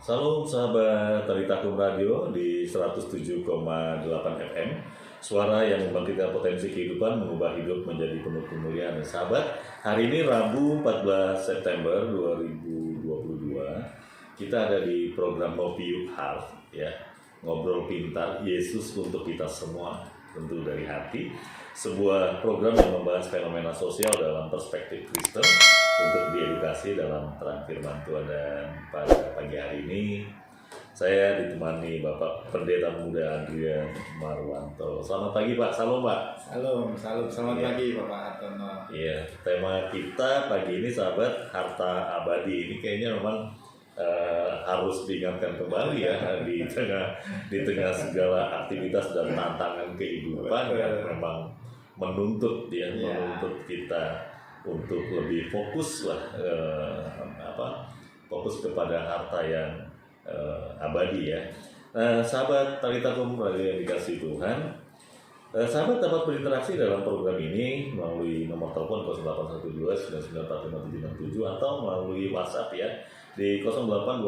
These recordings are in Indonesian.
Salam sahabat Taritakum Radio di 107,8 FM. Suara yang membangkitkan potensi kehidupan, mengubah hidup menjadi penuh kemuliaan. Sahabat, hari ini Rabu 14 September 2022. Kita ada di program Ngopi Yuk Heart, ya. Ngobrol pintar, Yesus untuk kita semua, tentu dari hati. Sebuah program yang membahas fenomena sosial dalam perspektif Kristen untuk diedukasi dalam terang firman Tuhan. Dan pada pagi hari ini saya ditemani Bapak Pendeta Muda Adrian Marwanto. Selamat pagi Pak, salam Pak. Selamat pagi Bapak Hartono. Iya, tema kita pagi ini sahabat, harta abadi. Ini kayaknya memang harus diingatkan kembali ya di tengah segala aktivitas dan tantangan kehidupan yang memang menuntut kita untuk lebih fokus fokus kepada harta yang abadi ya. Sahabat Taritakum Radio yang dikasih Tuhan, sahabat dapat berinteraksi dalam program ini melalui nomor telepon 0812 9945 atau melalui WhatsApp ya di 0821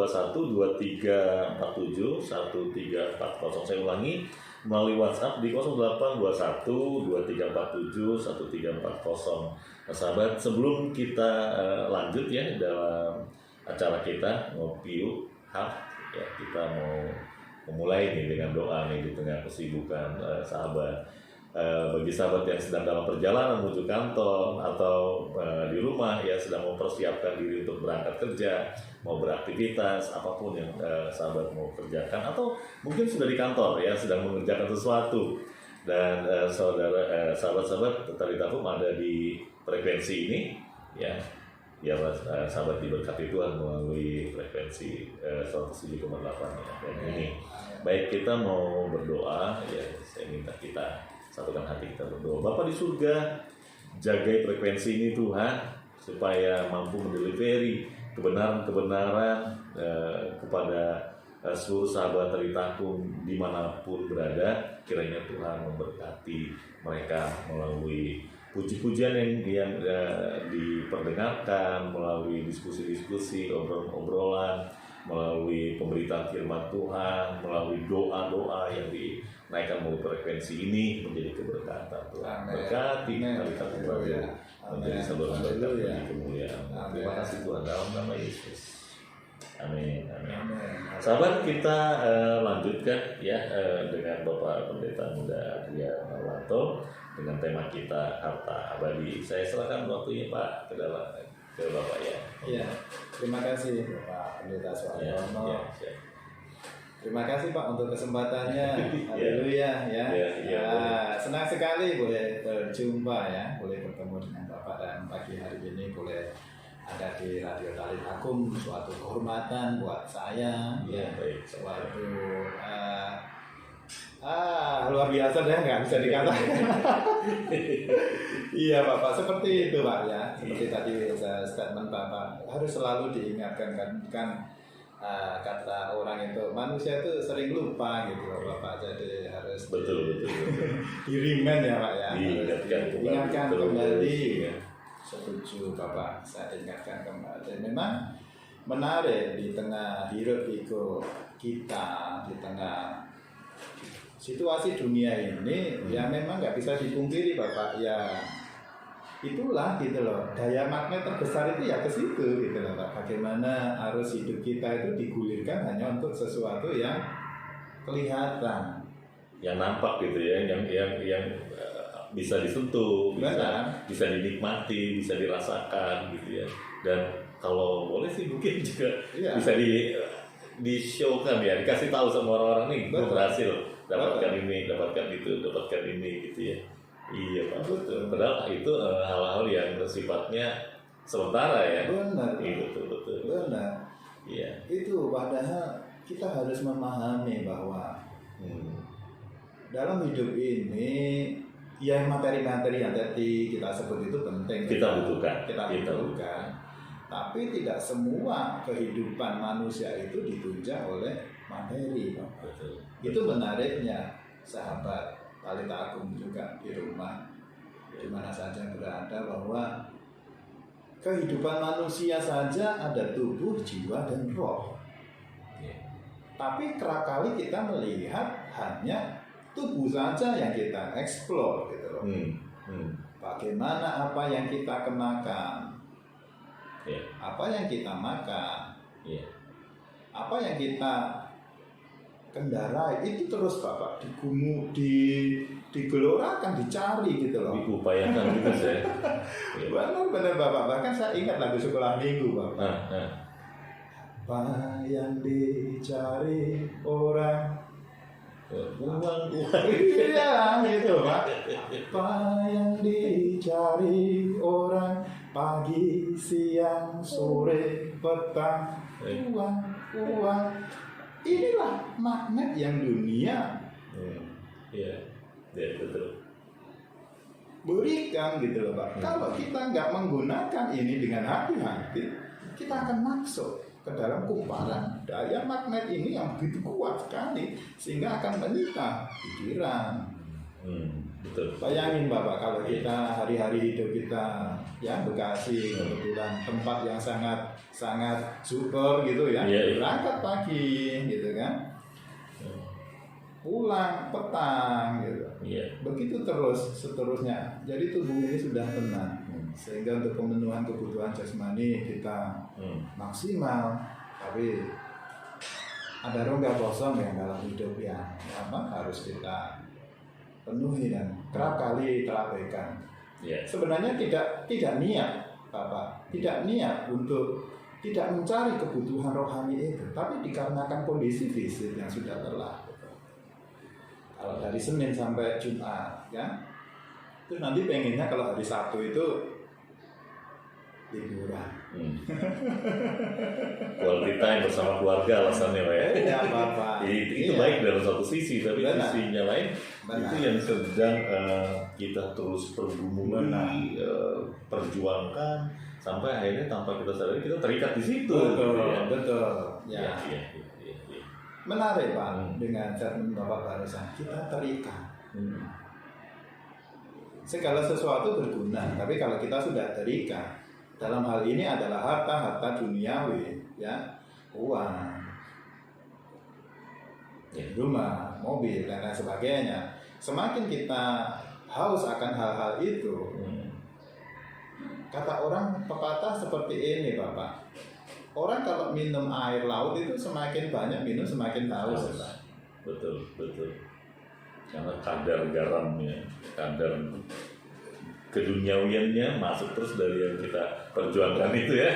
2347 1340. Saya ulangi, melalui WhatsApp di 0821 2347 1340. Sahabat, sebelum kita lanjut ya dalam acara kita Ngopi Yuk Heart, ya kita mau memulai nih dengan doa nih di tengah kesibukan sahabat. Bagi sahabat yang sedang dalam perjalanan menuju kantor atau di rumah ya sedang mempersiapkan diri untuk berangkat kerja, mau beraktivitas apapun yang sahabat mau kerjakan, atau mungkin sudah di kantor ya sedang mengerjakan sesuatu, dan sahabat-sahabat Taritakum ada di frekuensi ini ya sahabat diberkati Tuhan melalui frekuensi 107,8 ya. Dan ini baik, kita mau berdoa ya, saya minta kita satukan hati kita berdoa. Bapa di surga, jagai frekuensi ini Tuhan, supaya mampu mendelivery kebenaran-kebenaran kepada seluruh sahabat Taritakum dimanapun berada. Kiranya Tuhan memberkati mereka melalui puji-pujian yang diperdengarkan, melalui diskusi-diskusi, obrolan-obrolan, melalui pemberitaan firman Tuhan, melalui doa-doa yang dinaikkan melalui frekuensi ini menjadi keberkatan Tuhan. Berkati Taritakum Radio menjadi saluran berkat bagi kemuliaan. Terima kasih Tuhan, dalam nama Yesus. Amin. Sahabat, kita lanjutkan ya dengan Bapak Pendeta Muda Adrian Marwanto dengan tema kita harta abadi. Saya serahkan waktunya Pak ke Bapak ya. Iya, terima kasih Bapak Pendeta Suwartono. Ya. Terima kasih Pak untuk kesempatannya. Haleluya ya. Senang sekali boleh berjumpa ya, boleh bertemu dengan Bapak, dan pagi hari ini boleh ada di Radio Taritakum, suatu kehormatan buat saya ya, suatu luar biasa deh, nggak bisa dikatakan. Iya Bapak, seperti itu Pak ya, seperti tadi statement Bapak, harus selalu diingatkan kan kata orang itu, manusia itu sering lupa gitu loh Bapak, jadi harus betul. dirimen ya Pak ya, diingatkan kembali ya. Setuju Bapak, saya ingatkan kembali. Memang menarik di tengah hiruk pikuk kita, di tengah situasi dunia ini, ya memang nggak bisa dipungkiri Bapak, ya itulah gitu loh, daya magnet terbesar itu ya ke situ gitu loh Pak. Bagaimana arus hidup kita itu digulirkan hanya untuk sesuatu yang kelihatan, yang nampak gitu ya, yang bisa disentuh, bisa dinikmati, bisa dirasakan gitu ya. Dan kalau boleh sih mungkin juga bisa di-showkan ya, dikasih tahu sama orang-orang nih, gue berhasil dapatkan ini, dapatkan itu, dapatkan ini gitu ya. Iya Pak, betul. Padahal itu hal-hal yang bersifatnya sementara ya. Benar. Iya, betul. Benar. Iya. Itu padahal kita harus memahami bahwa dalam hidup ini ya materi-materi yang tadi kita sebut itu penting, kita butuhkan. Tapi tidak semua kehidupan manusia itu ditunjang oleh materi. Betul. Itu menariknya sahabat Taritakum juga di rumah, di mana saja berada, bahwa kehidupan manusia saja ada tubuh, jiwa, dan roh. Tapi kerap kali kita melihat hanya tubuh saja yang kita explore gitu loh. Bagaimana apa yang kita kenakan, apa yang kita makan, apa yang kita kendarai, itu terus Bapak digelorakan, dicari gitu loh. Diupayakan juga saya. Benar Bapak, bahkan saya ingat lagu sekolah minggu Bapak. Apa yang dicari orang, uang. Iya gitu Pak. Apa yang dicari orang, pagi, siang, sore, petang, uang. Inilah magnet yang dunia betul. berikan gitu loh Pak. Kalau kita nggak menggunakan ini dengan hati-hati, kita akan masuk ke dalam kumparan daya magnet ini yang begitu kuat sekali sehingga akan menyita pikiran. Betul. Bayangin Bapak, kalau kita hari-hari hidup kita ya Bekasi kebetulan tempat yang sangat super gitu ya, berangkat pagi gitu kan, pulang petang gitu. Begitu terus seterusnya. Jadi tubuh ini sudah tenang sehingga untuk pemenuhan kebutuhan jasmani kita maksimal, tapi ada rongga kosong yang dalam hidup yang harus kita penuhi dan kerap kali terabaikan. Sebenarnya tidak niat Bapak, tidak niat untuk tidak mencari kebutuhan rohani itu, tapi dikarenakan kondisi fisik yang sudah lelah. Kalau dari Senin sampai Jumat ya, terus nanti pengennya kalau hari Sabtu itu liburan. Quality time bersama keluarga alasannya Pak ya. Ya apa-apa. Itu baik dalam satu sisi, tapi sisinya lain itu yang sedang kita terus pergumuli, perjuangkan sampai akhirnya tanpa kita sadari kita terikat di situ. Betul. Ya. Menarik Pak dengan statement Bapak barusan, kita terikat. Segala sesuatu berguna, tapi kalau kita sudah terikat, dalam hal ini adalah harta duniawi, ya, uang, rumah, mobil dan lain sebagainya. Semakin kita haus akan hal-hal itu, kata orang pepatah seperti ini Bapak. Orang kalau minum air laut itu semakin banyak minum semakin haus. Betul. Karena kadar garamnya, kadar keduniawiannya masuk terus dari yang kita perjuangkan itu ya.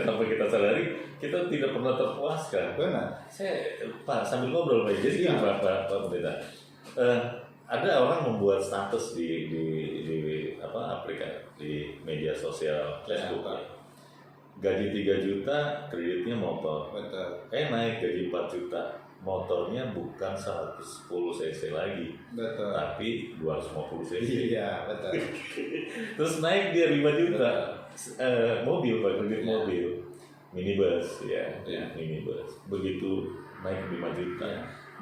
Sampai kita sadari kita tidak pernah terpuaskan. Benar. Saya Pak sambil ngobrol Pak. Jadi Pak Pendeta, ada orang membuat status di aplikasi di media sosial Facebook. Gaji 3 juta, kreditnya motor. Betul. Naik gaji 4 juta. Motornya bukan 110 cc lagi, betul, tapi 250 cc. Iya, betul. Terus naik dia 5 juta, mobil Pak, kredit mobil, minibus ya, minibus. Begitu naik 5 juta,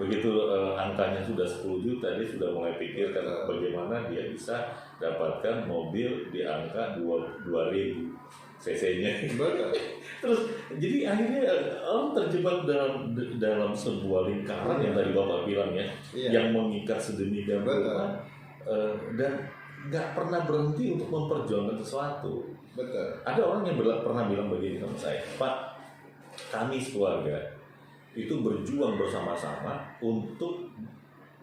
begitu angkanya sudah 10 juta, dia sudah mulai pikirkan bagaimana dia bisa dapatkan mobil di angka 2.000 cc-nya. Terus jadi akhirnya orang terjebak dalam sebuah lingkaran yang tadi Bapak bilang ya, yang mengikat sedemikian rupa dan nggak pernah berhenti untuk memperjuangkan sesuatu. Betul. Ada orang yang pernah bilang begini sama saya, Pak, kami sekeluarga itu berjuang bersama-sama untuk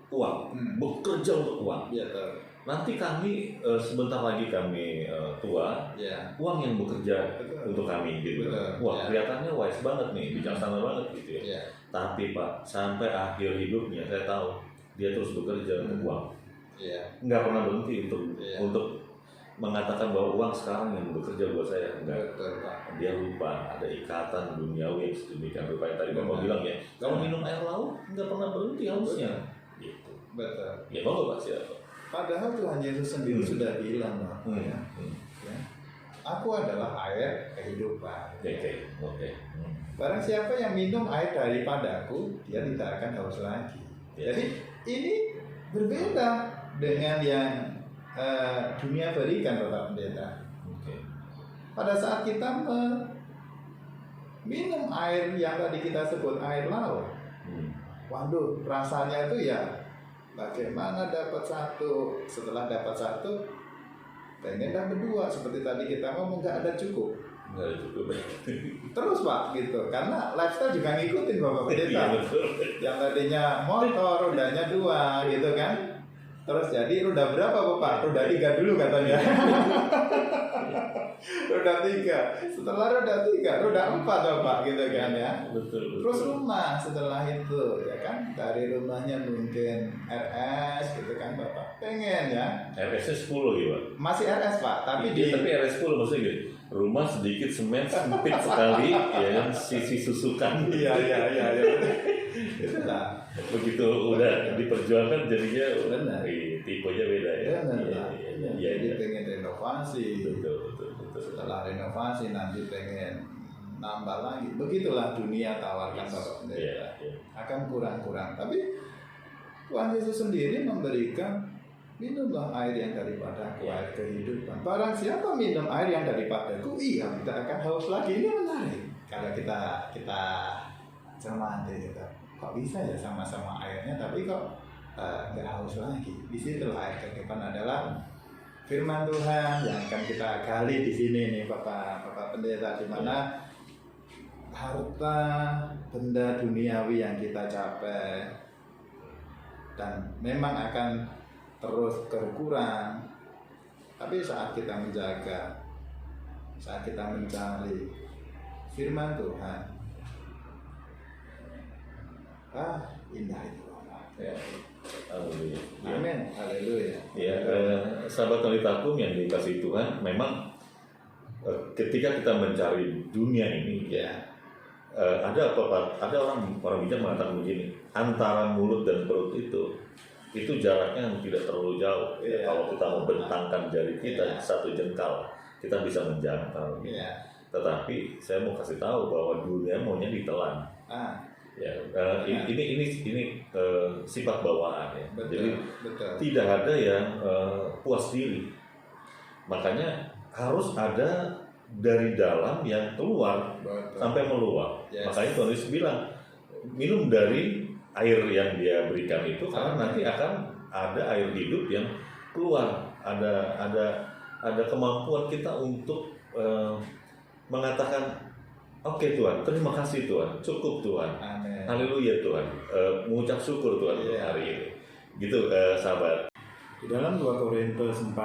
uang, bekerja untuk uang. Nanti kami sebentar lagi kami tua, uang yang bekerja untuk kami gitu. Wah, kelihatannya wise banget nih, bijaksana banget gitu ya. Tapi Pak, sampai akhir hidupnya saya tahu dia terus bekerja untuk uang. Nggak pernah berhenti untuk mengatakan bahwa uang sekarang yang bekerja buat saya. Enggak. Dia lupa ada ikatan duniawi yang sedemikian rupa yang tadi Bapak bilang ya. Kalau minum air laut nggak pernah berhenti hausnya. Gitu. Betul. Ya Bapak pasti apa? Padahal Tuhan Yesus sendiri sudah bilang, ya, aku adalah air kehidupan. Oke. Barang siapa yang minum air daripadaku, dia tidak akan haus lagi. Jadi ini berbeda dengan yang dunia berikan Bapak Pendeta. Pada saat kita minum air yang tadi kita sebut air laut. Waduh, rasanya itu ya bagaimana dapat satu, setelah dapat satu pengen dapat dua, seperti tadi kita ngomong nggak ada cukup. Nggak ada cukup. Terus Pak gitu, karena lifestyle juga ngikutin Bapak Pendeta. Iya, betul. Yang tadinya motor rodanya 2 gitu kan, terus jadi roda berapa Bapak? Roda 3 dulu katanya. Roda 3, setelah roda 3, roda 4 Bapak gitu kan ya. Betul. Terus rumah setelah itu ya kan, dari rumahnya mungkin RS gitu kan Bapak, pengen ya. RS 10 gitu Pak. Masih RS Pak, tapi Tapi RS 10 maksudnya gitu. Rumah sedikit semen sempit sekali, ya kan, sisi susukan. Iya. Nah, Begitu udah diperjuangkan jadinya Benar. tipenya beda ya. benar. Iya. Jadi pengen renovasi. Betul. Setelah renovasi nanti pengen nambah lagi. Begitulah dunia tawarkan Bapak Pendeta. Iya. Akan kurang-kurang. Tapi Tuhan Yesus sendiri memberikan, minumlah air yang daripadaku, air kehidupan. Barang siapa minum air yang daripadaku, ia tidak akan haus lagi. Ini menarik. Kalau kita cermati gitu. Kok bisa ya sama-sama airnya, tapi kok nggak haus lagi. Di situlah air kehidupan adalah firman Tuhan yang akan kita gali di sini nih Bapak Pendeta, di mana harta benda duniawi yang kita capai dan memang akan terus berkurang, tapi saat kita menjaga, saat kita mencari firman Tuhan, indah itu Bapak. Ya. Haleluya. Amin, haleluya. Ya, sahabat wanitaku yang dikasih Tuhan, memang ketika kita mencari dunia ini, Ya. ada orang bijak mengatakan begini, antara mulut dan perut itu jaraknya tidak terlalu jauh. Ya. Kalau kita membentangkan jari kita satu jengkal, kita bisa menjangkau. Ya. Tetapi saya mau kasih tahu bahwa dunia maunya ditelan. Ya, ini sifat bawaan ya. Betul. Jadi tidak ada yang puas diri. Makanya harus ada dari dalam yang keluar. Betul. Sampai meluap. Yes. Makanya Tuhan Yesus bilang, minum dari air yang Dia berikan itu, karena nanti akan ada air hidup yang keluar. Ada kemampuan kita untuk mengatakan, oke Tuhan, terima kasih Tuhan, cukup Tuhan, Amin. haleluya Tuhan, mengucap syukur Tuhan untuk hari ini. Gitu sahabat. Di dalam 2 Korintus 4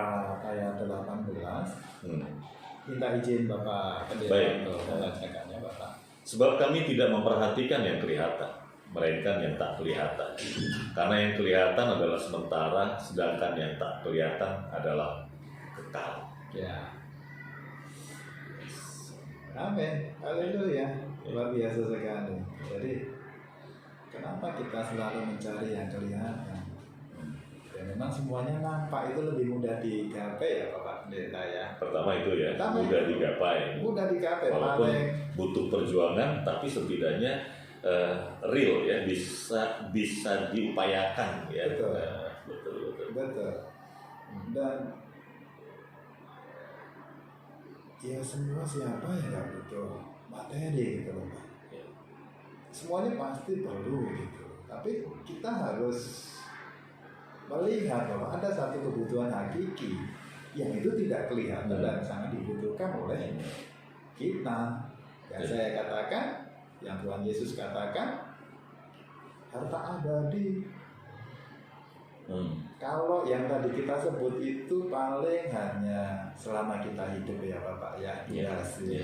ayat 18, minta izin Bapak Pendeta Baik. untuk membacakannya Bapak. Sebab kami tidak memperhatikan yang kelihatan, melainkan yang tak kelihatan. Karena yang kelihatan adalah sementara, sedangkan yang tak kelihatan adalah kekal. Ya. Amin, haleluya, luar biasa sekali. Jadi kenapa kita selalu mencari yang kelihatan? Ya memang semuanya nampak itu lebih mudah digapai ya Bapak Pendeta ya. Pertama itu ya, Pertama mudah itu. digapai. Mudah digapai, Walaupun paling butuh perjuangan, tapi setidaknya real ya, bisa diupayakan ya. Betul. Betul. betul. Dan ya semua siapa yang nggak butuh materi gitu loh Pak. Semuanya pasti perlu gitu. Tapi kita harus melihat bahwa ada satu kebutuhan hakiki yang itu tidak kelihatan dan sangat dibutuhkan oleh kita. Yang saya katakan, yang Tuhan Yesus katakan, harta abadi. Kalau yang tadi kita sebut itu paling hanya selama kita hidup ya Bapak ya, sih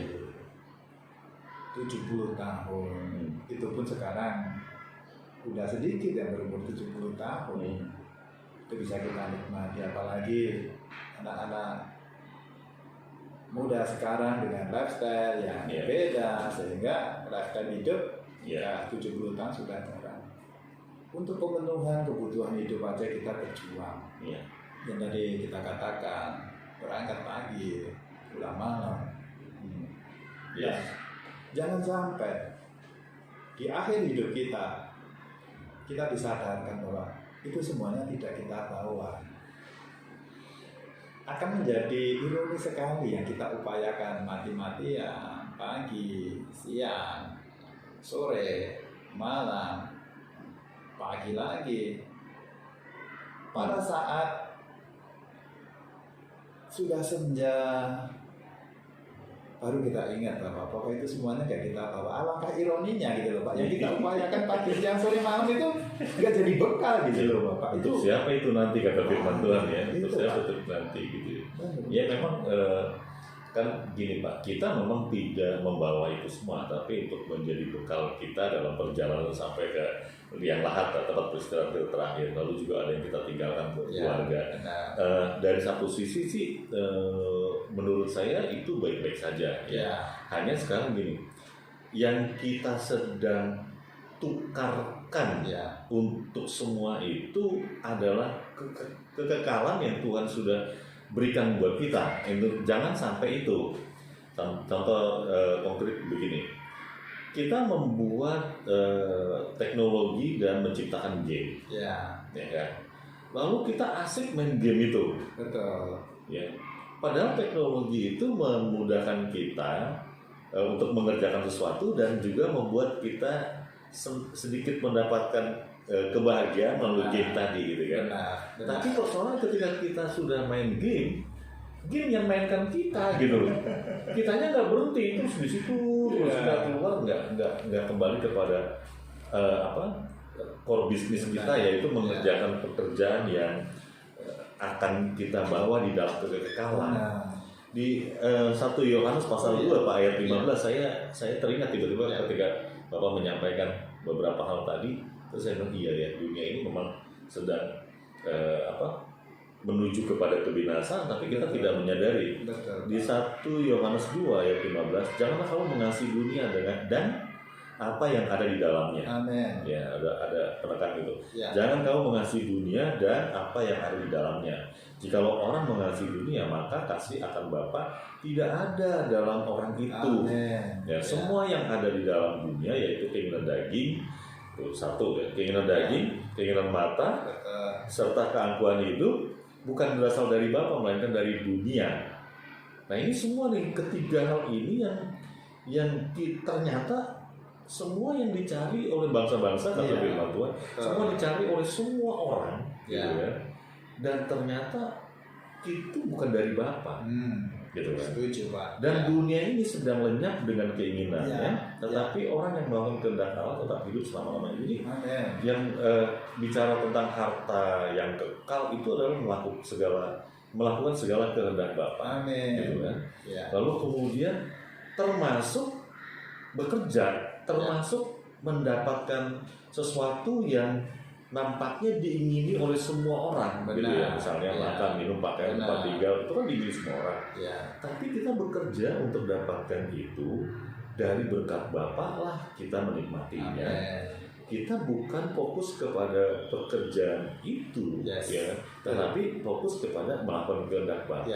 70 tahun. Itu pun sekarang udah sedikit yang berumur 70 tahun. Itu bisa kita nikmati, apalagi anak-anak muda sekarang dengan lifestyle yang beda, sehingga lifestyle hidup ya 70 tahun sudah jarang. Untuk pemenuhan kebutuhan hidup aja kita berjuang. Yang tadi kita katakan, berangkat pagi, pulang malam. Jangan sampai di akhir hidup kita disadarkan bahwa itu semuanya tidak kita bawa. Akan menjadi ironi sekali yang kita upayakan mati-matian, pagi, siang, sore, malam, pagi lagi. Pada saat sudah senja, baru kita ingat bahwa itu semuanya kayak kita bawa. Alangkah ironinya gitu loh Pak, yang kita upayakan pagi, siang, sore, malam itu nggak jadi bekal gitu loh Pak. Untuk siapa itu nanti kata firman Tuhan ya, untuk itu, siapa Pak. itu nanti gitu ya. Memang kan gini Pak, kita memang tidak membawa itu semua, tapi untuk menjadi bekal kita dalam perjalanan sampai ke liang lahat, tempat beristirahat terakhir. Lalu juga ada yang kita tinggalkan buat keluarga. Dari satu sisi sih menurut saya itu baik-baik saja ya. Hanya sekarang gini, yang kita sedang tukarkan untuk semua itu adalah kekekalan yang Tuhan sudah berikan buat kita. Jangan sampai itu. Contoh konkret begini, kita membuat teknologi dan menciptakan game, ya kan? Lalu kita asik main game itu, betul. Ya. Padahal teknologi itu memudahkan kita untuk mengerjakan sesuatu dan juga membuat kita sedikit mendapatkan kebahagiaan melalui game tadi, gitu kan? Benar. Tapi persoalannya ketika kita sudah main game yang mainkan kita, gitu loh. Kitanya nggak berhenti terus di situ, terus nggak keluar, nggak kembali kepada core bisnis kita, yaitu mengerjakan pekerjaan yang akan kita bawa di dalam kekekalan. Di 1 Yohanes pasal 2 Pak ayat 15 saya teringat tiba-tiba ketika Bapak menyampaikan beberapa hal tadi, terus saya bilang iya ya, dunia ini memang sedang menuju kepada kebinasaan, tapi kita tidak menyadari. Betul. Di 1 Yohanes 2 ayat 15, janganlah kamu mengasihi dunia dan apa yang ada di dalamnya. Amin. Ya, ada penekan itu. Ya. Jangan kamu mengasihi dunia dan apa yang ada di dalamnya. Jikalau orang mengasihi dunia, maka kasih akan Bapa tidak ada dalam orang itu. Amin. Ya, semua yang ada di dalam dunia, yaitu keinginan daging, itu satu ya, keinginan daging, keinginan mata, serta keangkuhan hidup, bukan berasal dari Bapa melainkan dari dunia. Nah ini semua nih, ketiga hal ini yang ternyata semua yang dicari oleh bangsa-bangsa kata firman Tuhan, semua dicari oleh semua orang, gitu ya. Dan ternyata itu bukan dari Bapa, gitu kan. Setuju Pak. Dan dunia ini sedang lenyap dengan keinginannya, tetapi orang yang melakukan kehendak Allah tetap hidup selama-lamanya. Jadi yang bicara tentang harta yang kekal itu adalah melakukan segala kehendak Bapa, gitu kan. Lalu kemudian termasuk bekerja, termasuk mendapatkan sesuatu yang nampaknya diingini oleh semua orang, gitu ya. Misalnya makan, minum, pakaian, tempat tinggal, itu kan diingini semua orang. Tapi kita bekerja untuk dapatkan itu dari berkat Bapa lah kita menikmatinya. Kita bukan fokus kepada pekerjaan itu, ya, tetapi fokus kepada melakukan kehendak Bapa.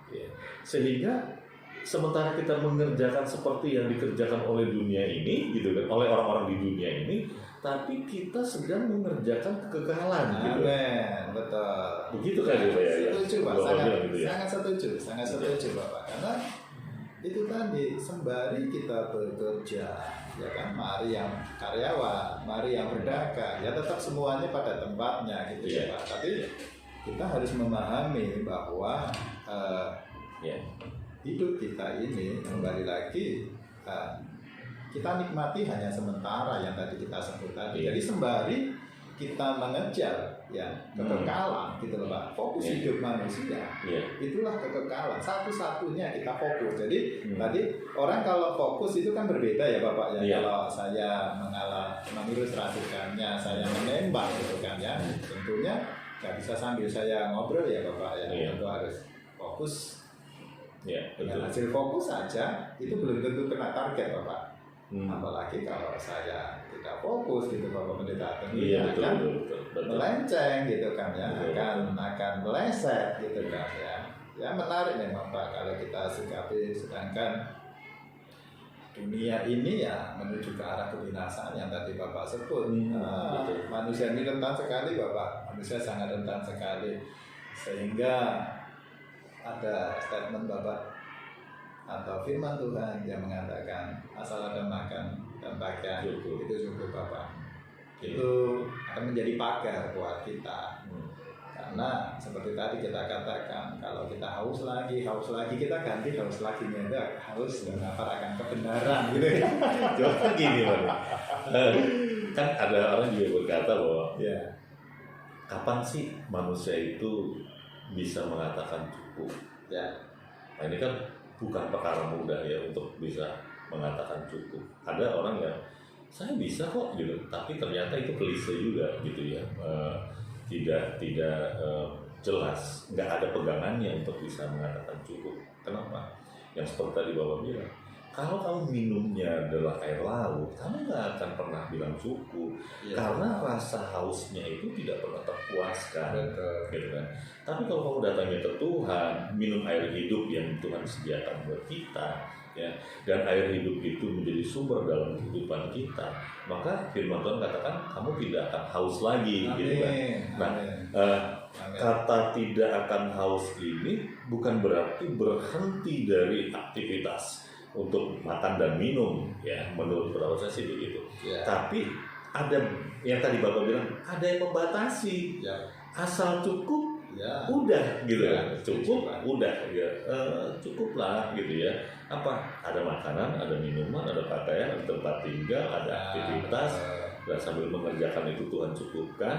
Ya. Sehingga sementara kita mengerjakan seperti yang dikerjakan oleh dunia ini, gitu kan, oleh orang-orang di dunia ini, tapi kita sedang mengerjakan kekekalan, gitu. Betul. Begitu kan ya, Pak ya? Setuju Pak, sangat setuju Bapak. Karena itu tadi sembari kita bekerja, ya kan, mari yang karyawan, mari yang berdagang, ya tetap semuanya pada tempatnya, gitu ya Pak. Tapi kita harus memahami bahwa hidup kita ini kembali lagi kita nikmati hanya sementara yang tadi kita sebut tadi. Jadi sembari kita mengejar kekekalan, gitu loh Pak. Fokus hidup manusia, itulah kekekalan. Satu-satunya kita fokus. Jadi tadi orang kalau fokus itu kan berbeda ya Bapak ya. Kalau saya mengilustrasikannya, saya menembak gitu kan ya. Tentunya nggak bisa sambil saya ngobrol ya Bapak ya. Tentu harus fokus. Dengan hasil fokus saja itu belum tentu kena target Bapak. Apalagi kalau saya tidak fokus gitu Bapak Pendeta, tentunya akan melenceng gitu kan ya, akan meleset gitu kan ya. Ya menarik memang Pak kalau kita sikapi, sedangkan dunia ini ya menuju ke arah kebinasaan yang tadi Bapak sebut. Manusia ini rentan sekali Bapak, manusia sangat rentan sekali, sehingga ada statement Bapak, atau firman Tuhan yang mengatakan asal ada makan dan pakaian Cukup. itu cukup Bapak. Iya. Itu akan menjadi pagar buat kita. Karena seperti tadi kita katakan, kalau kita haus lagi kita ganti haus lagi itu haus dan lapar akan kebenaran gitu ya. Cuma gini Pak, kan ada orang juga berkata bahwa Ya. kapan sih manusia itu bisa mengatakan cukup? Ya. Nah, ini kan bukan perkara mudah ya untuk bisa mengatakan cukup. Ada orang yang saya bisa kok gitu, tapi ternyata itu klise juga gitu ya. Tidak jelas, nggak ada pegangannya untuk bisa mengatakan cukup. Kenapa? Yang seperti tadi Bapak bilang, kalau kamu minumnya adalah air laut, kamu nggak akan pernah bilang cukup, Ya. karena rasa hausnya itu tidak pernah terpuaskan. Betul. Gitu kan. Tapi kalau kamu datangnya ke Tuhan, minum air hidup yang Tuhan sediakan buat kita, ya, dan air hidup itu menjadi sumber dalam kehidupan kita, maka firman Tuhan katakan kamu tidak akan haus lagi. Amin. Gitu kan. Nah, Amin. kata tidak akan haus ini bukan berarti berhenti dari aktivitas untuk makan dan minum, ya, menurut beberapa saya sih begitu. Ya. Tapi ada yang tadi Bapak bilang, ada yang membatasi. Ya. Asal cukup, Ya. udah gitu Ya, ya, cukup, Pak. udah ya, cukuplah gitu ya. Apa? Ada makanan, ada minuman, ada pakaian, ada tempat tinggal, ada aktivitas, dan sambil mengerjakan itu Tuhan cukupkan,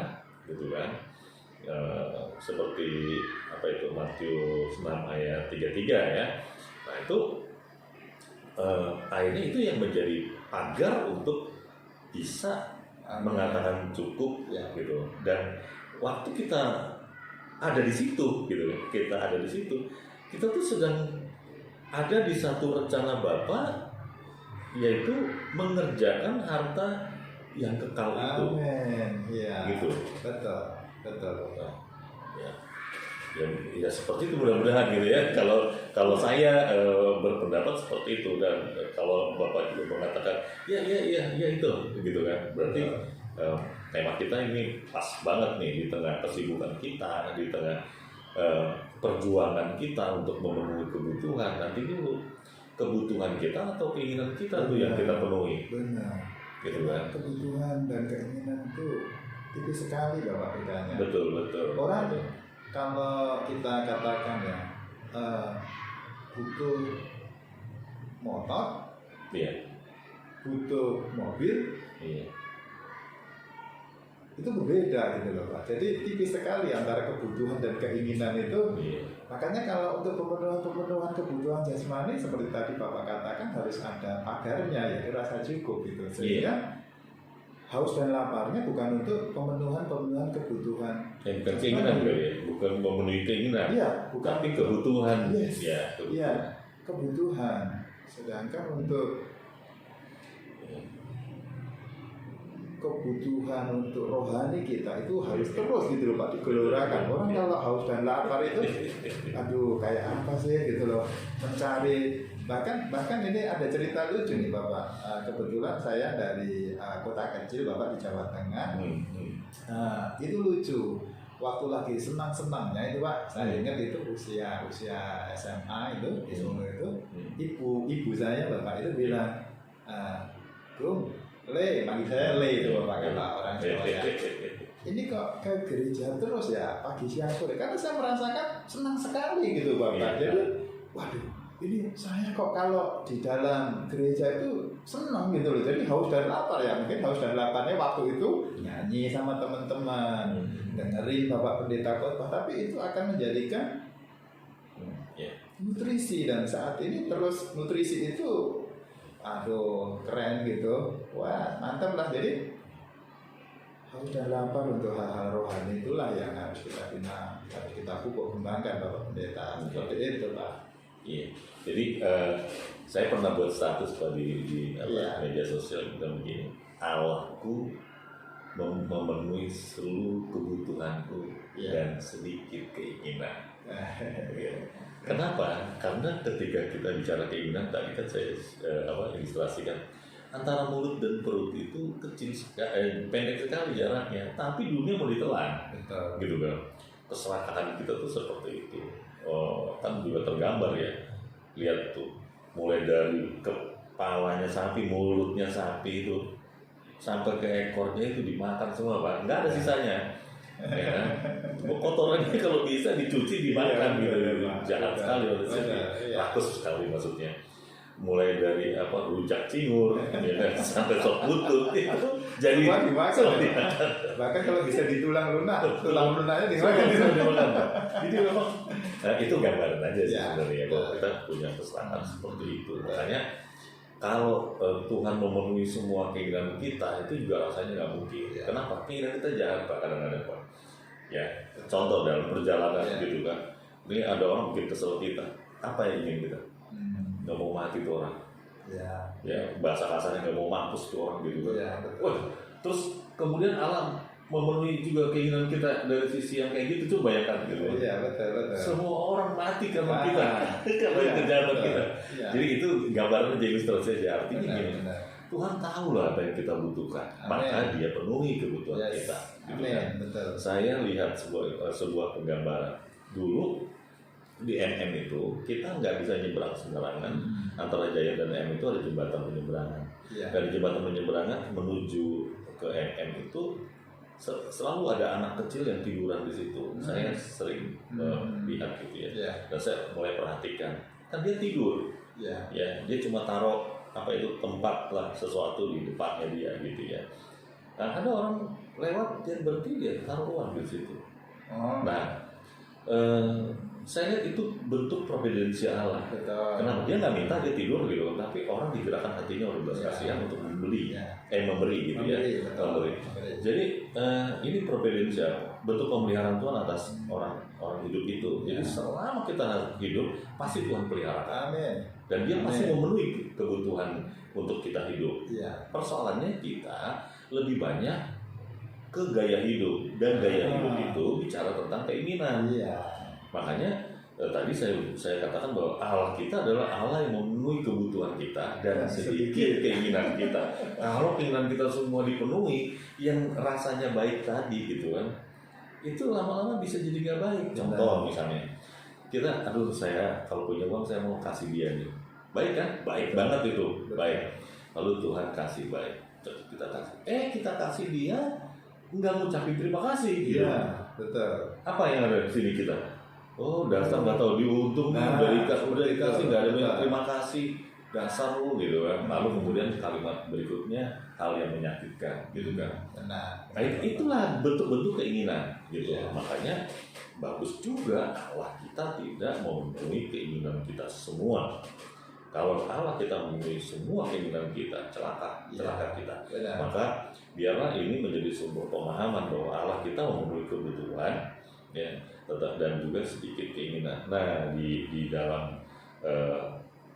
gitu kan. Seperti apa itu Matius 6 ayat 33 ya. Nah itu akhirnya itu yang menjadi pagar untuk bisa mengatakan cukup, Ya. gitu. Dan waktu kita ada di situ, gitu, kita ada di situ, kita tuh sedang ada di satu rencana Bapa, yaitu mengerjakan harta yang kekal itu, Amin. Ya. gitu. Betul. Ya, ya seperti itu mudah-mudahan gitu ya. Kalau saya berpendapat seperti itu, dan kalau Bapak juga mengatakan ya itu, gitu kan. Berarti tema kita ini pas banget nih di tengah kesibukan kita, di tengah perjuangan kita untuk memenuhi kebutuhan. Nanti dulu kebutuhan kita atau keinginan kita tuh yang kita penuhi, Benar. gitu kan. Kebutuhan dan keinginan itu tipis sekali Bapak bedanya. Betul. Orang kalau kita katakan ya butuh motor, Iya, butuh mobil, iya. itu berbeda gitu loh Pak. Jadi tipis sekali antara kebutuhan dan keinginan itu. Iya. Makanya kalau untuk pemenuhan kebutuhan jasmani seperti tadi Bapak katakan harus ada pagarnya, yaitu rasa cukup gitu. Sehingga haus dan laparnya bukan untuk pemenuhan kebutuhan. Bukan keinginan ya, bukan memenuhi keinginan. Iya, bukan Tapi kebutuhan. Yes. Ya, Iya, kebutuhan. Sedangkan untuk kebutuhan untuk rohani kita itu harus terus gitu loh Pak, digelorakan. Orang kalau haus dan lapar itu aduh kayak apa sih gitu loh, mencari bahkan ini ada cerita lucu nih Bapak. Kebetulan saya dari kota kecil Bapak di Jawa Tengah. Itu lucu. Waktu lagi senang-senangnya itu Pak, saya ingat itu usia SMA itu di Solo itu, ibu saya Bapak itu bilang, Bung, manggil saya Le itu Bapak kata orang Jawa ya. Ini kok ke gereja terus ya pagi siang sore, karena saya merasakan senang sekali gitu Bapak. Jadi waduh, ini saya kok kalau di dalam gereja itu senang gitu loh. Jadi haus dan lapar ya, mungkin haus dan laparnya waktu itu nyanyi sama teman-teman, dengerin Bapak Pendeta khotbah, tapi itu akan menjadikan nutrisi. Dan saat ini terus nutrisi itu aduh keren gitu, wah mantap lah. Jadi haus dan lapar untuk hal-hal rohani itulah yang harus kita pupuk kembangkan Bapak Pendeta. Seperti itu Pak. Iya. Jadi saya pernah buat status Pak di media sosial kita begini, Allahku memenuhi seluruh kebutuhanku dan sedikit keinginan. Kenapa? Karena ketika kita bicara keinginan tadi kan saya ilustrasikan antara mulut dan perut itu kecil sekali, pendek sekali jaraknya, tapi dunia mau ditelan. Betul. Gitu kan. Keserakahan kita tuh seperti itu. Kan juga tergambar ya. Lihat tuh mulai dari kepalanya sapi, mulutnya sapi itu sampai ke ekornya itu dimakan semua Pak, nggak ada sisanya. Ya, kotorannya kalau bisa dicuci dimakan gitu, jahat sekali rakus sekali maksudnya. Mulai dari rujak cingur ya, sampai sop butut itu jadi dimakan. Bahkan kalau bisa ditulang lunaknya dimakan. Jadi memang itu gambaran aja sih sebenarnya kalau kita punya kesalahan seperti itu. Makanya kalau Tuhan memenuhi semua keinginan kita itu juga rasanya nggak mungkin. Kenapa? Keinginan kita jahat Pak kadang-kadang Pak. Ya, contoh dalam perjalanan gitu kan. Ini ada orang bikin kesel kita. Apa yang ingin kita? Nggak mau mati tuh orang. Ya, bahasa kasarnya nggak mau mampus tuh orang gitu kan. Wah, terus kemudian alam memenuhi juga keinginan kita dari sisi yang kayak gitu, coba bayangkan gitu. Iya, betul. Semua orang mati karena kita, karena kejahatan kita. Jadi itu gambaran jadi terus aja. Artinya gini, Tuhan tahu lah apa yang kita butuhkan, maka Dia penuhi kebutuhan kita. Gitu kan? Betul. Saya lihat sebuah penggambaran dulu di MM itu kita nggak bisa nyebrang sembarangan. Antara Jaya dan MM itu ada jembatan penyeberangan. Dari jembatan penyeberangan menuju ke MM itu selalu ada anak kecil yang tiduran di situ. Saya sering lihat gitu ya. Dan saya mulai perhatikan, kan dia tidur. Ya, dia cuma taruh tempat lah sesuatu di depannya dia gitu ya. Nah, ada orang lewat dia berhenti dia taruh uang di situ. Nah, saya lihat itu bentuk providensia Allah. Kenapa? Dia nggak minta, dia tidur gitu, tapi orang digerakkan hatinya oleh belas kasihan untuk memberi gitu ya. Jadi ini providensia, bentuk pemeliharaan Tuhan atas orang hidup itu. Jadi selama kita hidup pasti Tuhan pelihara. Dan Dia pasti memenuhi kebutuhan untuk kita hidup. Persoalannya kita lebih banyak ke gaya hidup, dan gaya hidup itu bicara tentang keinginan. Makanya tadi saya katakan bahwa Allah kita adalah Allah yang memenuhi kebutuhan kita dan sedikit keinginan kita. Kalau keinginan kita semua dipenuhi, yang rasanya baik tadi gitu kan, itu lama-lama bisa jadi nggak baik. Contoh misalnya, kita, saya kalau punya uang saya mau kasih dia nih, baik kan? Baik banget itu, baik. Lalu Tuhan kasih baik, kita kasih dia nggak ngucapin terima kasih gitu. Betul. Apa yang ada di sini kita? Oh, dasar nggak tahu diuntung, udah dikasih nggak ada terima kasih, dasar lu gitu kan. Lalu kemudian kalimat berikutnya hal yang menyakitkan gitu kan. Nah, itulah bentuk-bentuk keinginan gitu. Makanya bagus juga Allah kita tidak memenuhi keinginan kita semua. Kalau Allah kita memenuhi semua keinginan kita, celaka kita. Maka biarlah ini menjadi sebuah pemahaman bahwa Allah kita memenuhi kebutuhan, ya, dan juga sedikit keinginan. Nah, di dalam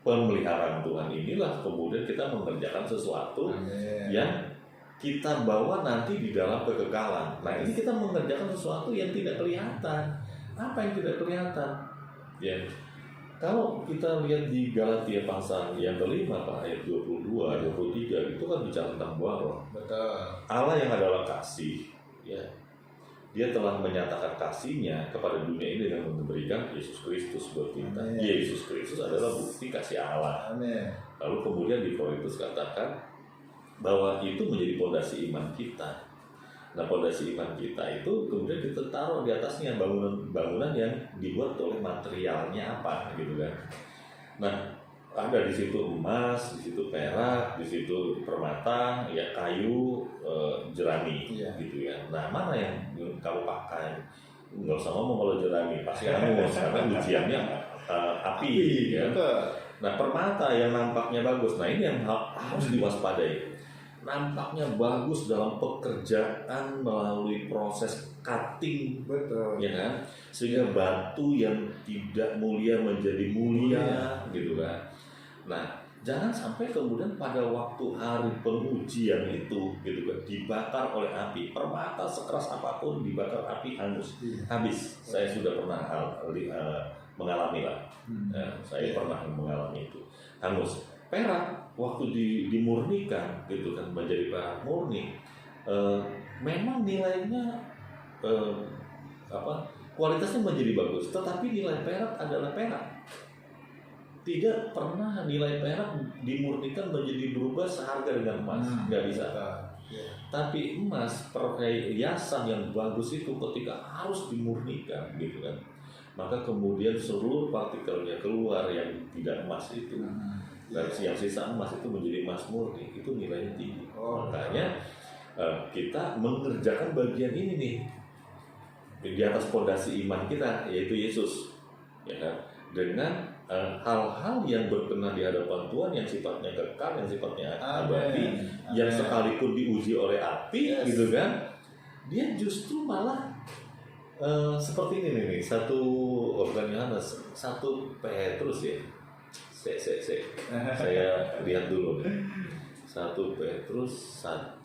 pemeliharaan Tuhan inilah kemudian kita mengerjakan sesuatu yang kita bawa nanti di dalam kekekalan. Nah, ini kita mengerjakan sesuatu yang tidak kelihatan. Apa yang tidak kelihatan? Ya. Kalau kita lihat di Galatia pasal yang kelima Pak, ayat 22, 23 itu kan bicara tentang buah roh. Allah yang adalah kasih, ya. Dia telah menyatakan kasih-Nya kepada dunia ini dengan memberikan Yesus Kristus buat kita. Yesus Kristus adalah bukti kasih Allah. Lalu kemudian di Korintus katakan bahwa itu menjadi fondasi iman kita. Nah, fondasi iman kita itu kemudian kita taruh di atasnya bangunan yang dibuat oleh materialnya apa gitu kan. Nah, ada di situ emas, di situ perak, di situ permata, ya kayu, jerami gitu ya. Nah, mana yang kamu pakai? Nggak usah ngomong kalau jerami, pasti hangus karena ujiannya api ya. Nah, permata yang nampaknya bagus, nah ini yang harus diwaspadai. Nampaknya bagus dalam pekerjaan melalui proses cutting, ya kan, sehingga batu yang tidak mulia menjadi mulia, gitu kan. Nah, jangan sampai kemudian pada waktu hari pengujian itu, gitu kan, dibakar oleh api. Permata sekeras apapun dibakar api hangus, habis. Saya sudah pernah mengalami lah, saya pernah mengalami itu, hangus. Perak waktu dimurnikan gitu kan menjadi perak murni, memang nilainya kualitasnya menjadi bagus, tetapi nilai perak adalah perak. tidak pernah nilai perak dimurnikan menjadi berubah seharga dengan emas, nggak bisa. Tapi emas perhiasan yang bagus itu ketika harus dimurnikan gitu kan, maka kemudian seluruh partikelnya keluar yang tidak emas itu, dan yang sisa emas itu menjadi emas murni, itu nilainya tinggi. Makanya kita mengerjakan bagian ini nih di atas fondasi iman kita, yaitu Yesus, ya kan, dengan hal-hal yang berkenan di hadapan Tuhan, yang sifatnya kekal, yang sifatnya abadi, yang sekalipun diuji oleh api, gitu kan, dia justru malah seperti ini nih, satu Yohanes, 1 Petrus ya, saya lihat dulu nih, 1 Petrus 1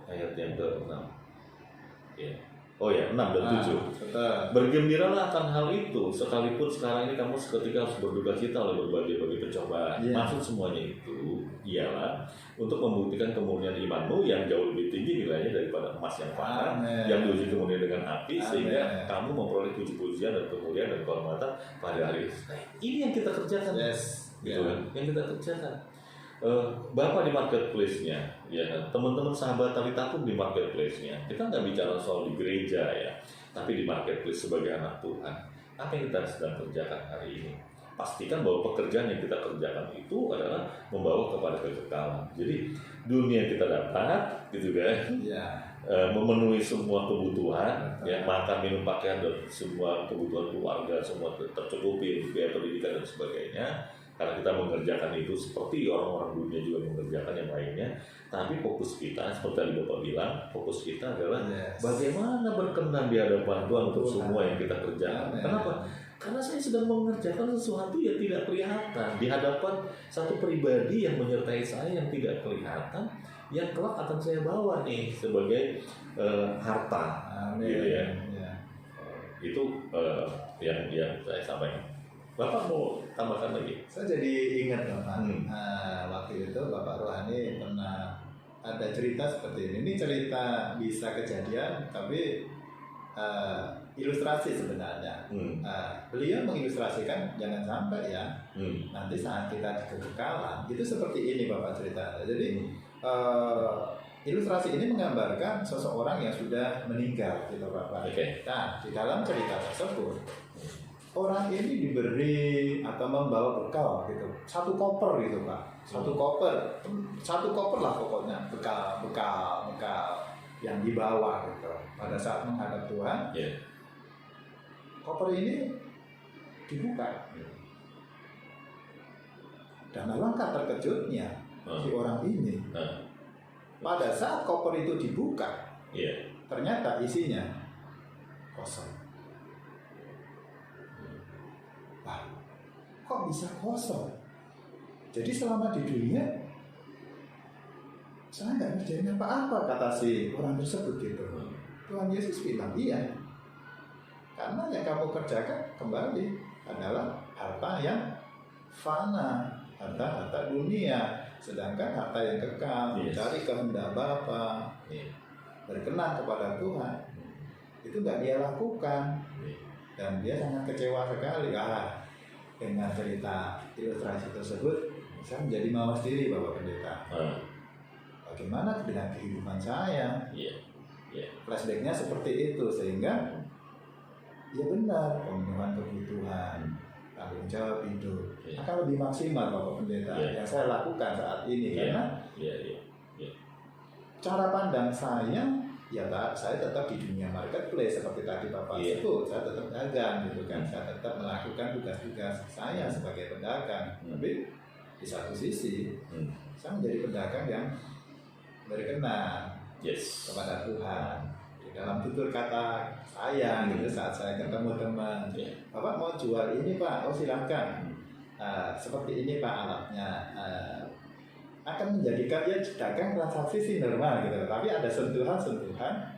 ayat yang ke-6 ya. Oh ya, 6 dan 7. Bergembiralah akan hal itu, sekalipun sekarang ini kamu seketika harus berduka cita oleh berbagai pencobaan. Maksud semuanya itu ialah untuk membuktikan kemurnian imanmu yang jauh lebih tinggi nilainya daripada emas yang fana, yang diuji kemudian dengan api, sehingga kamu memperoleh puji-pujian dan kemuliaan dan kehormatan pada hari itu. Ini yang kita kerjakan, gitu kan? Yang kita kerjakan. Bapak di marketplace-nya, ya kan? Teman-teman sahabat Talita pun di marketplace-nya. Kita nggak bicara soal di gereja ya, tapi di marketplace sebagai anak Tuhan. Apa yang kita sedang kerjakan hari ini? Pastikan bahwa pekerjaan yang kita kerjakan itu adalah membawa kepada kekekalan. Jadi dunia yang kita dapat, gitu kan? Memenuhi semua kebutuhan, ya, makan, minum, pakaian, dan semua kebutuhan keluarga, semua tercukupi, biaya pendidikan dan sebagainya. Karena kita mengerjakan itu seperti orang-orang dunia juga mengerjakan yang lainnya. Tapi fokus kita, seperti tadi Bapak bilang, fokus kita adalah bagaimana berkenan di hadapan Tuhan untuk semua yang kita kerjakan. Kenapa? Karena saya sedang mengerjakan sesuatu yang tidak kelihatan di hadapan satu pribadi yang menyertai saya yang tidak kelihatan, yang kelak akan saya bawa nih sebagai harta, gitu ya. Itu yang saya sampaikan. Bapak mau tambahkan lagi? Saya jadi ingat Bapak, waktu itu Bapak Rohani pernah ada cerita seperti ini. Ini cerita bisa kejadian, tapi ilustrasi sebenarnya. Beliau mengilustrasikan jangan sampai ya, nanti saat kita di kekekalan itu seperti ini Bapak cerita. Jadi ilustrasi ini menggambarkan seseorang yang sudah meninggal gitu Bapak. Nah, di dalam cerita tersebut orang ini diberi atau membawa bekal gitu, satu koper gitu Pak, satu koper lah pokoknya, bekal yang dibawa gitu pada saat menghadap Tuhan. Koper ini dibuka, dan alangkah terkejutnya si orang ini pada saat koper itu dibuka, ternyata isinya kosong. Kok bisa kosong? Jadi selama di dunia saya nggak ngerjain apa-apa, kata si orang tersebut gitu. Tuhan Yesus bilang iya, karena yang kamu kerjakan kembali adalah harta yang fana, harta dunia, sedangkan harta yang kekal, mencari kehendak Bapa, berkenan kepada Tuhan, itu nggak dia lakukan, dan dia sangat kecewa sekali. Dengan cerita ilustrasi tersebut, saya menjadi mawas diri Bapak Pendeta. Bagaimana dengan kehidupan saya? Flashbacknya seperti itu, sehingga ya benar, pemenuhan kebutuhan, tanggung jawab hidup akan lebih maksimal Bapak Pendeta yang saya lakukan saat ini. Karena cara pandang saya, saya tetap di dunia marketplace seperti tadi Bapak sebut, saya tetap dagang gitu kan, saya tetap melakukan tugas-tugas saya sebagai pedagang. Tapi di satu sisi saya menjadi pedagang yang berkenan kepada Tuhan. Di dalam tutur kata saya gitu, saat saya ketemu teman, Bapak mau jual ini Pak, silahkan. Seperti ini Pak alatnya. Akan menjadikan dia dagang transaksi sih normal gitu, tapi ada sentuhan-sentuhan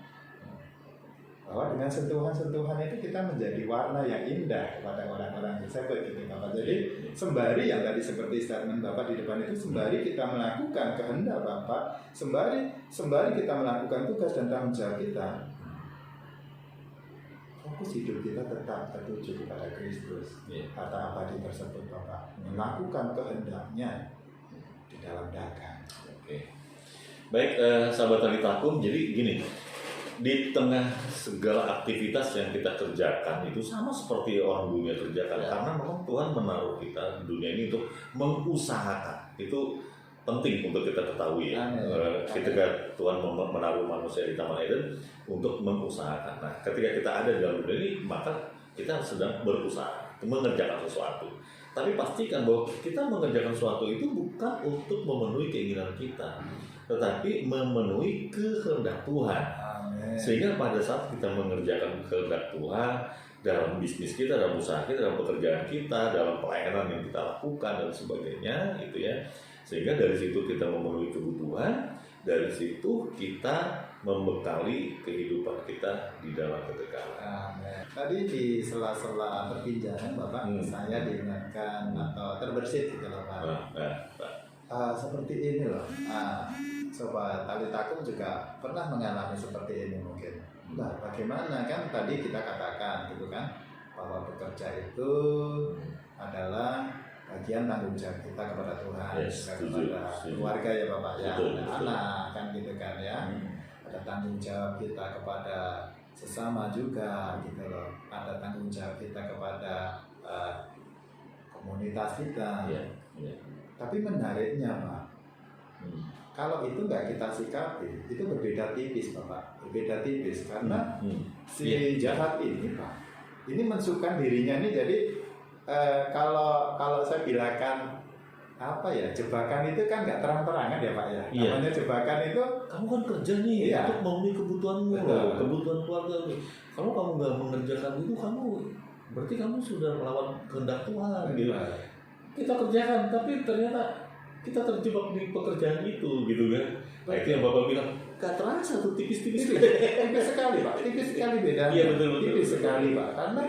bahwa dengan sentuhan-sentuhan itu kita menjadi warna yang indah kepada orang-orang tersebut gitu Bapak. Jadi sembari yang tadi seperti statement Bapak di depan itu, sembari kita melakukan kehendak Bapak, sembari kita melakukan tugas dan tanggung jawab kita, fokus hidup kita tetap tertuju kepada Kristus. Kata abadi tersebut Bapak, melakukan kehendaknya di dalam dagang. Oke. Baik, sahabat Talitakum, jadi gini, di tengah segala aktivitas yang kita kerjakan itu sama seperti orang dunia kerjakan, karena memang Tuhan menaruh kita di dunia ini untuk mengusahakan. Itu penting untuk kita ketahui ya. Ketika Tuhan menaruh manusia di Taman Eden untuk mengusahakan. Nah, ketika kita ada di dalam dunia ini, maka kita sedang berusaha mengerjakan sesuatu. Tapi pastikan bahwa kita mengerjakan sesuatu itu bukan untuk memenuhi keinginan kita, tetapi memenuhi kehendak Tuhan. Amen. Sehingga pada saat kita mengerjakan kehendak Tuhan dalam bisnis kita, dalam usaha kita, dalam pekerjaan kita, dalam pelayanan yang kita lakukan dan sebagainya, gitu ya. Sehingga dari situ kita memenuhi kebutuhan, dari situ kita membekali kehidupan kita di dalam kekekalan. Amen. Tadi di sela-sela perbincangan Bapak, saya diingatkan atau terbersit gitu loh Pak. Seperti ini loh. Sobat Talitakum juga pernah mengalami seperti ini mungkin. Nah, bagaimana kan tadi kita katakan gitu kan, bahwa bekerja itu adalah bagian tanggung jawab kita kepada Tuhan, kepada keluarga ya Bapak ya, ada anak kan gitu kan ya. Ada tanggung jawab kita kepada sesama juga gitu loh. Ada tanggung jawab kita kepada komunitas kita. Tapi menariknya Pak, kalau itu nggak kita sikapi, itu berbeda tipis Bapak, berbeda tipis karena si jahat ini Pak, ini mensukan dirinya ini. Jadi kalau saya bilangkan apa ya, jebakan itu kan nggak terang-terangan ya Pak ya. Namanya jebakan itu, kamu kan kerja nih untuk memenuhi kebutuhanmu, kebutuhan keluarga. Kalau kamu nggak mengerjakan itu, kamu berarti kamu sudah melawan kehendak Tuhan. Gitu. Kita kerjakan, tapi ternyata kita terjebak di pekerjaan itu, gitu kan. Nah, itu yang Bapak bilang, gak terasa tuh tipis-tipis. Tipis sekali Pak, tipis sekali bedanya. Iya betul. Tipis sekali Pak, karena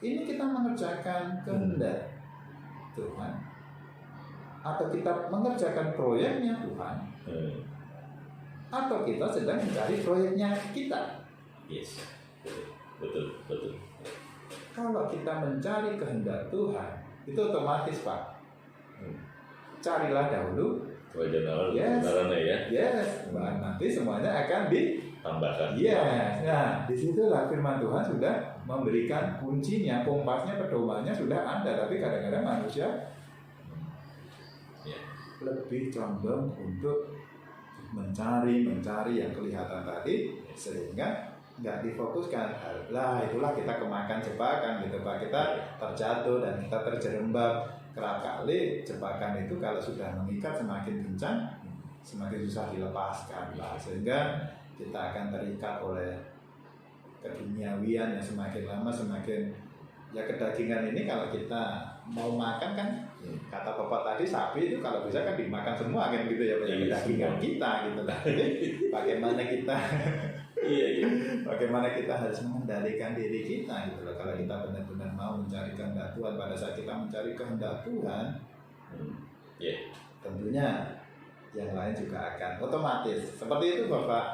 ini kita mengerjakan kehendak Tuhan, atau kita mengerjakan proyeknya Tuhan, atau kita sedang mencari proyeknya kita. Yes, betul. Kalau kita mencari kehendak Tuhan, itu otomatis Pak, carilah dahulu kerajaan Allah, yes, nanti semuanya akan ditambahkan. Yes, nah disitulah firman Tuhan sudah memberikan kuncinya, kompasnya, pedomannya sudah ada. Tapi kadang-kadang manusia lebih condong untuk mencari yang kelihatan tadi, sehingga nggak difokuskan. Lah itulah kita kemakan jebakan gitu Pak, kita terjatuh dan kita terjerembab. Kerap kali jebakan itu kalau sudah mengikat semakin kencang, semakin susah dilepaskan Pak, sehingga kita akan terikat oleh keduniawian yang semakin lama semakin ya. Kedagingan ini kalau kita mau makan kan, kata Bapak tadi, sapi itu kalau bisa kan dimakan semua kan gitu ya, kedagingan kita gitu. Jadi bagaimana kita bagaimana kita harus mengendalikan diri kita gitu loh. Kalau kita benar-benar mau mencari kehendak Tuhan, pada saat kita mencari kehendak Tuhan, tentunya yang lain juga akan otomatis seperti itu Bapak.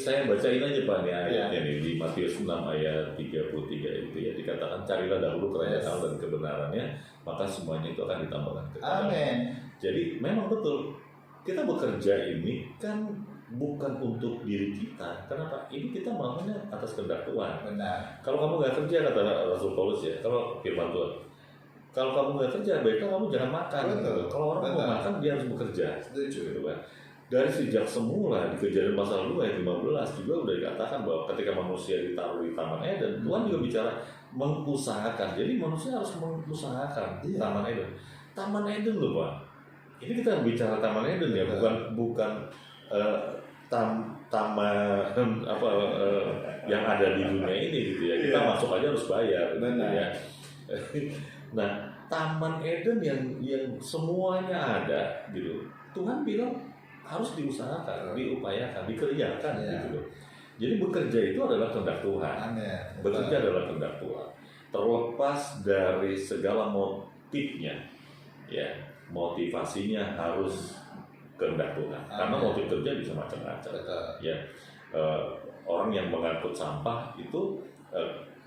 Saya bacain aja Pak nih ayatnya nih, di Matius 6 ayat 33 itu ya, dikatakan carilah dahulu kerajaan Allah dan kebenarannya, maka semuanya itu akan ditambahkan kepadamu. Amin. Jadi memang betul, kita bekerja ini kan bukan untuk diri kita. Kenapa? Ini kita melakukannya atas kehendak Tuhan. Benar. Kalau kamu nggak kerja, kata Rasul Paulus ya, kalau firman Tuhan, kalau kamu nggak kerja, baiklah kamu jangan makan. Betul. Kalau orang mau makan, dia harus bekerja. Setuju. Gitu kan? Dari sejak semula di Kejadian pasal 2 ayat 15 juga udah dikatakan bahwa ketika manusia ditaruh di Taman Eden, Tuhan juga bicara mengusahakan. Jadi manusia harus mengusahakan Taman Eden. Taman Eden loh Pak. Ini kita bicara Taman Eden ya, bukan taman yang ada di dunia ini gitu ya. Kita masuk aja harus bayar gitu ya. Nah, Taman Eden yang semuanya ada gitu. Tuhan bilang harus diusahakan, diupayakan, dikerjakan gitu loh. Jadi bekerja itu adalah kehendak Tuhan. Bekerja adalah kehendak Tuhan. Terlepas dari segala motifnya, ya, motivasinya harus kehendak Tuhan. Karena motif kerja bisa macam-macam. Ya, orang yang mengangkut sampah itu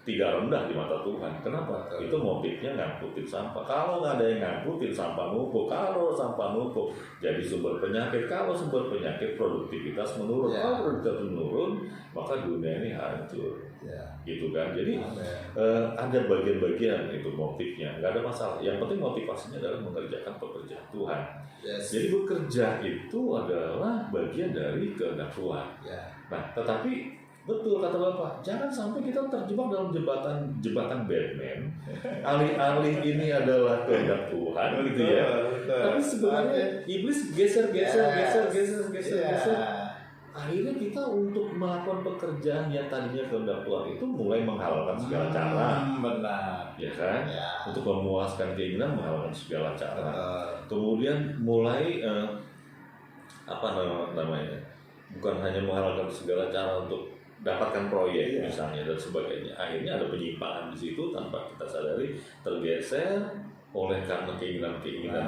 tidak rendah di mata Tuhan. Kenapa? Itu motifnya ngangkutin sampah. Kalau nggak ada yang ngangkutin, sampah numpuk. Kalau sampah numpuk jadi sumber penyakit. Kalau sumber penyakit, produktivitas menurun. Kalau produktivitas menurun, maka dunia ini hancur. Gitu kan. Jadi ada bagian-bagian itu motifnya. Nggak ada masalah. Yang penting motivasinya adalah mengerjakan pekerjaan Tuhan. Jadi bekerja itu adalah bagian dari kehendak Tuhan. Nah, tetapi betul kata Bapak, jangan sampai kita terjebak dalam jembatan Batman. Alih-alih ini adalah kehendak Tuhan, gitu ya. Tapi sebenarnya iblis geser. Akhirnya kita untuk melakukan pekerjaan yang tadinya kehendak Tuhan itu mulai menghalalkan segala cara. Benar. Ya kan? Untuk memuaskan keinginan menghalalkan segala cara. Kemudian mulai apa namanya? Bukan hanya menghalalkan segala cara untuk dapatkan proyek misalnya dan sebagainya. Akhirnya ada penyimpangan di situ tanpa kita sadari, tergeser oleh karena keinginan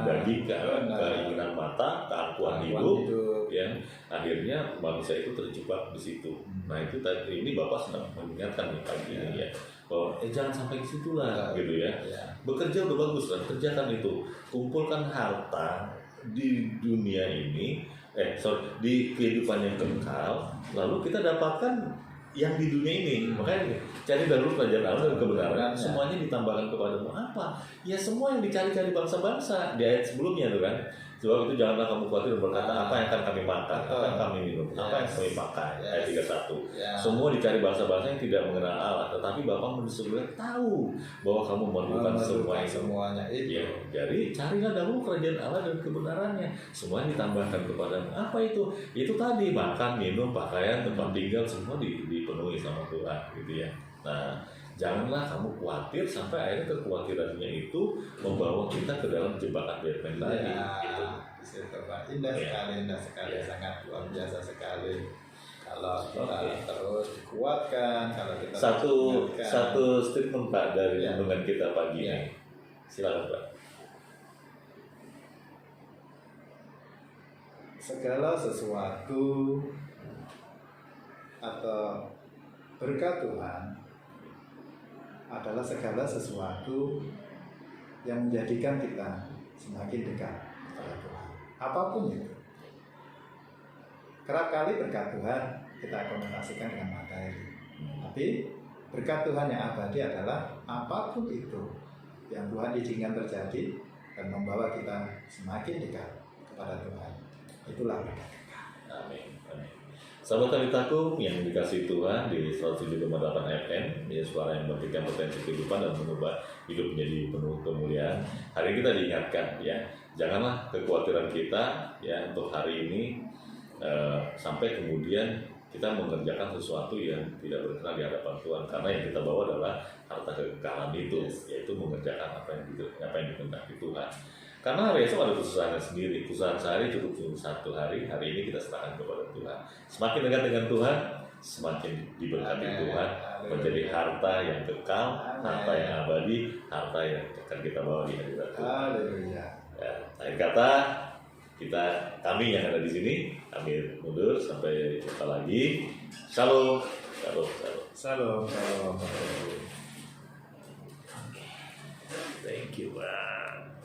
daging, keinginan mata, keangkuhan hidup, ya. Akhirnya manusia itu terjebak di situ. Nah itu tadi ini Bapak sedang mengingatkan nih pagi ini ya, bahwa jangan sampai di situ lah, gitu ya. Bekerja udah bagus lah, kerjakan itu, kumpulkan harta di dunia ini. Di kehidupan yang kekal, lalu kita dapatkan yang di dunia ini. Makanya cari dahulu kerajaan Allah dan kebenaran, semuanya ditambahkan kepadamu. Apa? Ya semua yang dicari-cari bangsa-bangsa di ayat sebelumnya tuh kan. Sebab itu janganlah kamu khawatir dan berkata apa yang akan kami makan, apa yang kami minum, apa yang kami pakai. Ayat 31. Semua dicari bangsa-bangsa yang tidak mengenal Allah, tetapi Bapa di surga tahu bahwa kamu memerlukan semuanya itu. Ya, jadi carilah dahulu kerajaan Allah dan kebenarannya. Semuanya ditambahkan kepadamu. Apa itu? Itu tadi makan, minum, pakaian, tempat tinggal semua dipenuhi sama Tuhan, gitu ya. Nah, janganlah kamu khawatir sampai akhirnya kekhawatirannya itu membawa kita ke dalam jebakan Batman tadi. Gitu. Indah sekali, sangat luar biasa sekali. Kalau kita terus dikuatkan, kalau kita satu statement Pak dari renungan kita pagi ini. Silakan Pak. Segala sesuatu atau berkat Tuhan adalah segala sesuatu yang menjadikan kita semakin dekat kepada Tuhan. Apapun itu. Kerap kali berkat Tuhan kita konotasikan dengan materi. Tapi berkat Tuhan yang abadi adalah apapun itu yang Tuhan izinkan terjadi dan membawa kita semakin dekat kepada Tuhan. Itulah berkat. Amin. Sahabat Talitakum yang dikasihi Tuhan di 107,8 FM, ya suara yang memberikan potensi kehidupan dan mengubah hidup menjadi penuh kemuliaan. Hari ini kita diingatkan ya, janganlah kekhawatiran kita ya untuk hari ini sampai kemudian kita mengerjakan sesuatu yang tidak berkenan di hadapan Tuhan, karena yang kita bawa adalah harta kekekalan itu, yaitu mengerjakan apa yang dikehendaki Tuhan. Karena hari esok ada kesusahannya sendiri. Kesusahan sehari cukup satu hari. Hari ini kita serahkan kepada Tuhan. Semakin dekat dengan Tuhan, semakin diberkati Tuhan, menjadi harta yang kekal, harta yang abadi, harta yang akan kita bawa di hadirat Tuhan. Ya, akhir kata kami yang ada di sini, kami mundur sampai jumpa lagi. Shalom. Thank you, Pak.